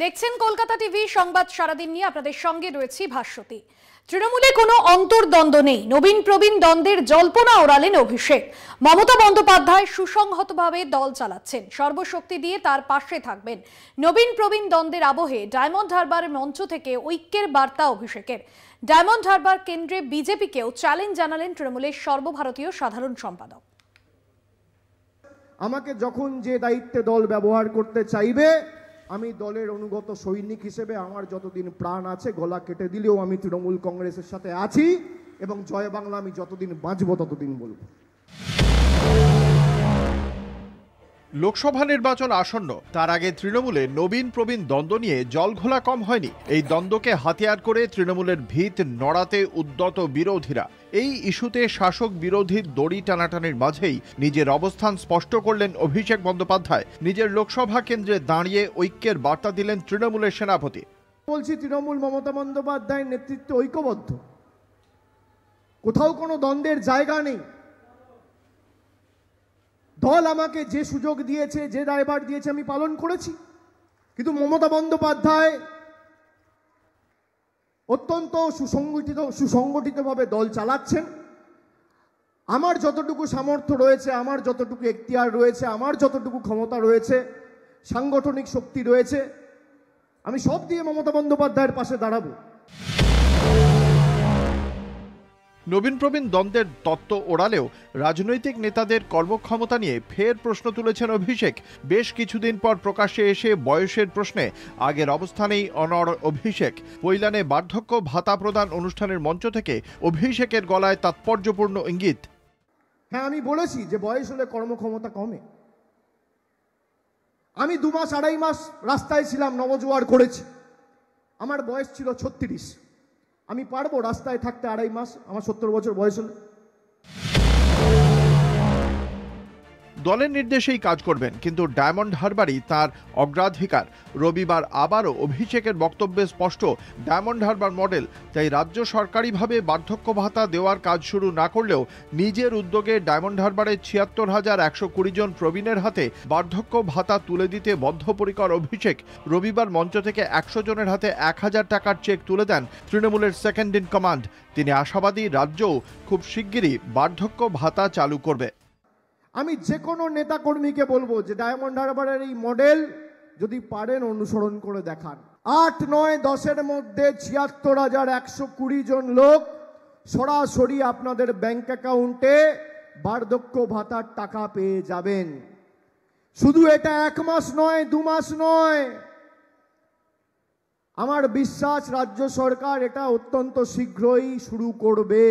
দেখছেন কলকাতা টিভি সংবাদ সারাদিন নিয়ে আপনাদের সঙ্গে রয়েছি ভাস্বতী। তৃণমূলে কোনো অন্তর্দ্বন্দ্ব নেই, নবীন প্রবীণ দ্বন্দ্বের জল্পনা ওড়ালেন অভিষেক। মমতা বন্দ্যোপাধ্যায় সুসংহতভাবে দল চালাচ্ছেন, সর্বশক্তি দিয়ে তার পাশে থাকবেন। নবীন প্রবীণ দ্বন্দ্বের আবহে ডায়মন্ড হারবার মঞ্চ থেকে ঐক্যের বার্তা অভিষেকের। ডায়মন্ড হারবার কেন্দ্রে বিজেপিকেও চ্যালেঞ্জ জানালেন তৃণমূলের সর্বভারতীয় সাধারণ সম্পাদক। আমাকে যখন যে দায়িত্বে দল ব্যবহার করতে চাইবে, আমি দলের অনুগত সৈনিক হিসেবে আমার যতদিন প্রাণ আছে, গলা কেটে দিলেও আমি তৃণমূল কংগ্রেসের সাথে আছি এবং জয় বাংলা আমি যতদিন বাঁচব ততদিন বলবো। লোকসভা নির্বাচন আসন্ন, তার আগে তৃণমূলে নবীন প্রবীণ দ্বন্দ্ব নিয়ে জলঘোলা কম হয়নি। এই দ্বন্দ্বকে হাতিয়ার করে তৃণমূলের ভিত নড়াতে উদ্যত বিরোধীরা। এই ইস্যুতে শাসক বিরোধীর দড়ি টানাটানির মাঝেই নিজের অবস্থান স্পষ্ট করলেন অভিষেক বন্দ্যোপাধ্যায়। নিজের লোকসভা কেন্দ্রে দাঁড়িয়ে ঐক্যের বার্তা দিলেন তৃণমূলের সেনাপতি। বলছি, তৃণমূল মমতা বন্দ্যোপাধ্যায়ের নেতৃত্বে ঐক্যবদ্ধ, কোথাও কোনো দ্বন্দ্বের জায়গা নেই। দল আমাকে যে সুযোগ দিয়েছে, যে দায়ভার দিয়েছে আমি পালন করেছি, কিন্তু মমতা বন্দ্যোপাধ্যায় অত্যন্ত সুসংগঠিতভাবে দল চালাচ্ছেন। আমার যতটুকু সামর্থ্য রয়েছে, আমার যতটুকু এখতিয়ার রয়েছে, আমার যতটুকু ক্ষমতা রয়েছে, সাংগঠনিক শক্তি রয়েছে, আমি সব দিয়ে মমতা বন্দ্যোপাধ্যায়ের পাশে দাঁড়াবো। নবীন প্রবীণ দ্বন্দ্বের তত্ত্ব ওড়ালেও রাজনৈতিক নেতাদের কর্মক্ষমতা নিয়ে ফের প্রশ্ন তুলেছেন অভিষেক। বেশ কিছুদিন পর প্রকাশ্যে এসে বয়সের প্রশ্নে আগের অবস্থানেই অনড় অভিষেক। পৈলানে বার্ধক্য ভাতা প্রদান অনুষ্ঠানের মঞ্চ থেকে অভিষেকের গলায় তাৎপর্যপূর্ণ ইঙ্গিত। হ্যাঁ, আমি বলেছি যে বয়স হলে কর্মক্ষমতা কমে। আমি 2 মাস 2.5 মাস রাস্তায় ছিলাম, নবজোয়ার করেছি। আমার বয়স ছিল 36। আমি পারবো রাস্তায় থাকতে 2.5 মাস আমার 70 বছর বয়স হলে? দলের নির্দেশেই কাজ করবেন, কিন্তু ডায়মন্ড হারবারই তার অগ্রাধিকার। রবিবার আবারও অভিষেকের বক্তব্যে স্পষ্ট, ডায়মন্ড হারবার মডেল। তাই রাজ্য সরকারিভাবে বার্ধক্য ভাতা দেওয়ার কাজ শুরু না করলেও নিজের উদ্যোগে ডায়মন্ড হারবারের ৭৬,১২০ জন প্রবীণের হাতে বার্ধক্য ভাতা তুলে দিতে বদ্ধপরিকর অভিষেক। রবিবার মঞ্চ থেকে ১০০ জনের হাতে ১,০০০ টাকার চেক তুলে দেন তৃণমূলের সেকেন্ড ইন কমান্ড। তিনি আশাবাদী রাজ্যও খুব শিগগিরই বার্ধক্য ভাতা চালু করবে। আমি যে কোনো নেতাকর্মীকে বলবো যে ডায়মন্ড হারবারের এই মডেল যদি পারেন অনুসরণ করে দেখান। ৮, ৯, 10-এর মধ্যে ৭৬,১২০ জন লোক সরাসরি আপনাদের ব্যাংক অ্যাকাউন্টে বার্ধক্য ভাতার টাকা পেয়ে যাবেন। শুধু এটা 1 মাস নয়, 2 মাস নয়। আমার বিশ্বাস রাজ্য সরকার এটা অত্যন্ত শীঘ্রই শুরু করবে।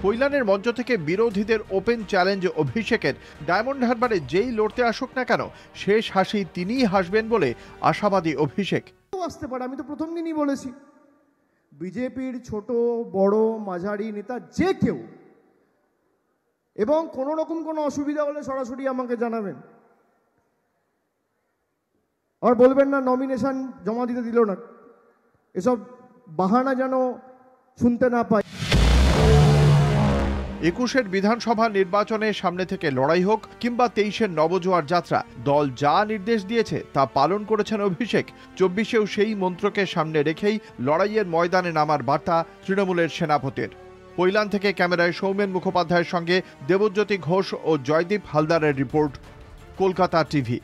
পৈলানের মঞ্চ থেকে বিরোধীদের ওপেন চ্যালেঞ্জ অভিষেকের। ডায়মন্ড হারবারে যেই লড়তে আসুক না কেন, শেষ হাসি তিনিই হাসবেন বলে আশাবাদী অভিষেক। আসতে পারে, আমি তো প্রথম দিনই বলেছি, বিজেপির ছোট বড় মাঝারি নেতা যে কেউ, এবং কোনো রকম কোনো অসুবিধা হলে সরাসরি আমাকে জানাবেন। আর বলবেন না নমিনেশন জমা দিতে দিল না, এসব বাহানা যেন শুনতে না পাই। ২১-এর বিধানসভা নির্বাচনের সামনে থেকে লড়াই হোক কিংবা ২৩-এর নবজোয়ার যাত্রা, দল যা নির্দেশ দিয়েছে তা পালন করেছেন অভিষেক। ২৪-এও সেই মন্ত্রকে সামনে রেখেই লড়াইয়ের ময়দানে নামার বার্তা তৃণমূলের সেনাপতির। পৈলান থেকে ক্যামেরায় সৌমেন মুখোপাধ্যায়ের সঙ্গে দেবজ্যোতি ঘোষ ও জয়দীপ হালদারের রিপোর্ট, কলকাতা টিভি।